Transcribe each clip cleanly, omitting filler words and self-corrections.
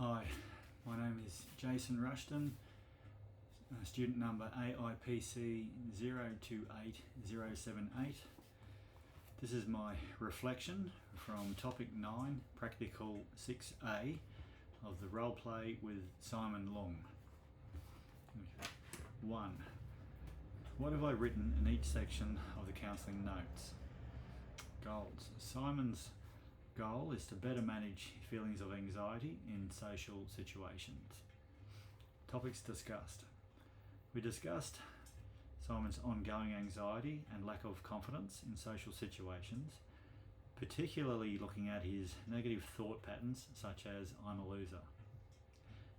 Hi, my name is Jason Rushton, student number AIPC 028078. This is my reflection from topic 9, practical 6A of the role play with Simon Leung. 1. What have I written in each section of the counselling notes? Goals. Simon's goal is to better manage feelings of anxiety in social situations. Topics discussed. We discussed Simon's ongoing anxiety and lack of confidence in social situations, particularly looking at his negative thought patterns such as "I'm a loser."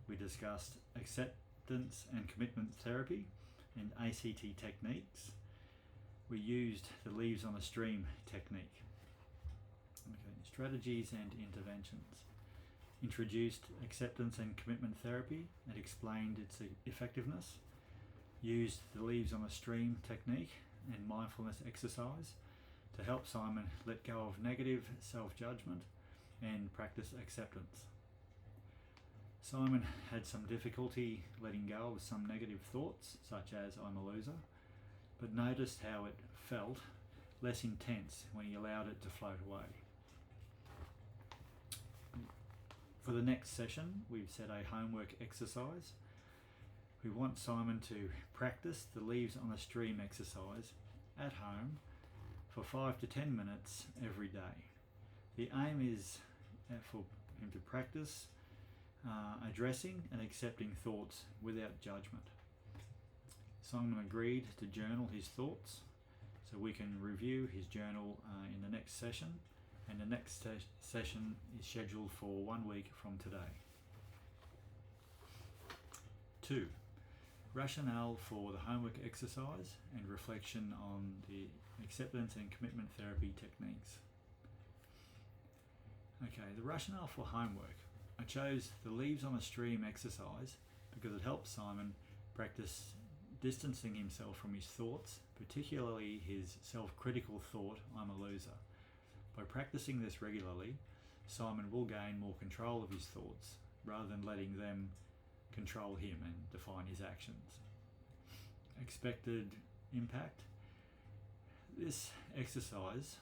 We discussed acceptance and commitment therapy and ACT techniques. We used the leaves on a stream technique. Strategies and interventions. Introduced acceptance and commitment therapy and explained its effectiveness. Used the leaves on a stream technique and mindfulness exercise to help Simon let go of negative self-judgment and practice acceptance. Simon had some difficulty letting go of some negative thoughts, such as "I'm a loser," but noticed how it felt less intense when he allowed it to float away. For the next session, we've set a homework exercise. We want Simon to practice the leaves on a stream exercise at home for 5 to 10 minutes every day. The aim is for him to practice addressing and accepting thoughts without judgment. Simon agreed to journal his thoughts, so we can review his journal in the next session, and the next session is scheduled for 1 week from today. 2. Rationale for the homework exercise and reflection on the acceptance and commitment therapy techniques. Okay, the rationale for homework. I chose the leaves on a stream exercise because it helps Simon practice distancing himself from his thoughts, particularly his self-critical thought, "I'm a loser." By practicing this regularly, Simon will gain more control of his thoughts rather than letting them control him and define his actions. Expected impact. This exercise,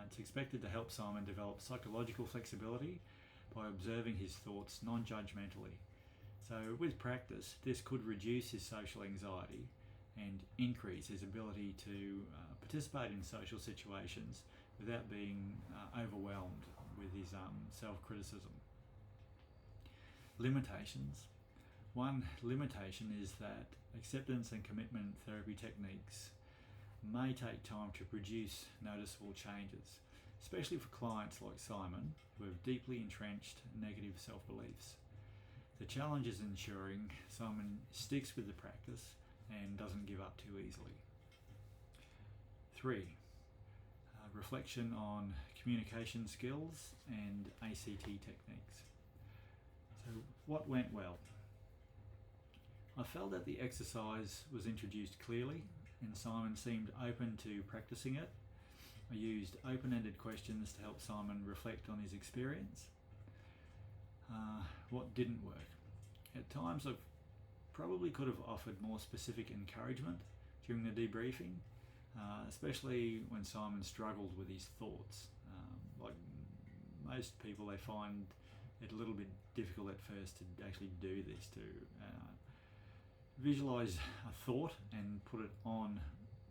it's expected to help Simon develop psychological flexibility by observing his thoughts non-judgmentally. So with practice, this could reduce his social anxiety and increase his ability to participate in social situations without being overwhelmed with his self-criticism. Limitations. One limitation is that acceptance and commitment therapy techniques may take time to produce noticeable changes, especially for clients like Simon who have deeply entrenched negative self-beliefs. The challenge is ensuring Simon sticks with the practice and doesn't give up too easily. 3. Reflection on communication skills and ACT techniques. So, what went well? I felt that the exercise was introduced clearly and Simon seemed open to practicing it. I used open-ended questions to help Simon reflect on his experience. What didn't work? At times I probably could have offered more specific encouragement during the debriefing, especially when Simon struggled with his thoughts. Like most people, they find it a little bit difficult at first to actually do this, to visualize a thought and put it on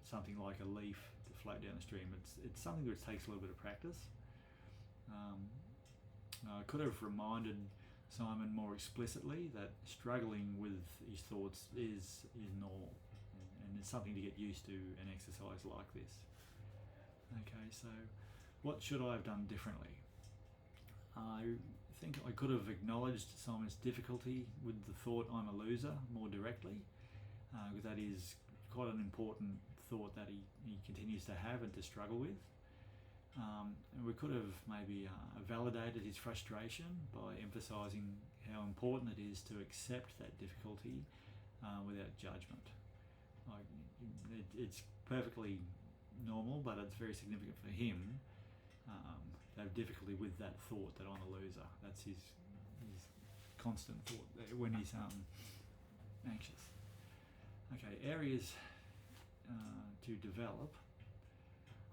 something like a leaf to float down the stream. It's something that takes a little bit of practice. I could have reminded Simon more explicitly that struggling with his thoughts is normal, and it's something to get used to an exercise like this. Okay, so what should I have done differently? I think I could have acknowledged Simon's difficulty with the thought "I'm a loser" more directly, because that is quite an important thought that he continues to have and to struggle with. And we could have maybe validated his frustration by emphasising how important it is to accept that difficulty without judgment. It's perfectly normal, but it's very significant for him they have difficulty with that thought that I'm a loser. That's his constant thought there when he's anxious. Okay, areas to develop.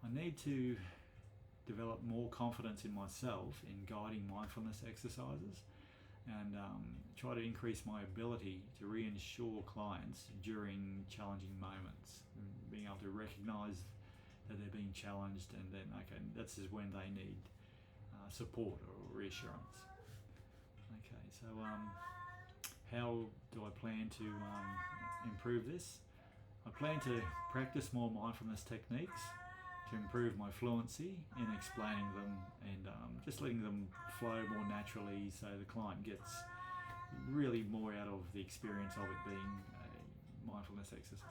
I need to develop more confidence in myself in guiding mindfulness exercises, and try to increase my ability to reassure clients during challenging moments, being able to recognise that they're being challenged, and then this is when they need support or reassurance. Okay, so how do I plan to improve this? I plan to practice more mindfulness techniques to improve my fluency in explaining them, and just letting them flow more naturally, so the client gets really more out of the experience of it being a mindfulness exercise.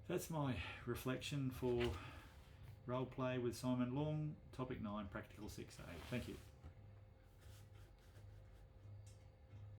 That's my reflection for Role Play with Simon Leung, Topic 9, Practical 6A. Thank you.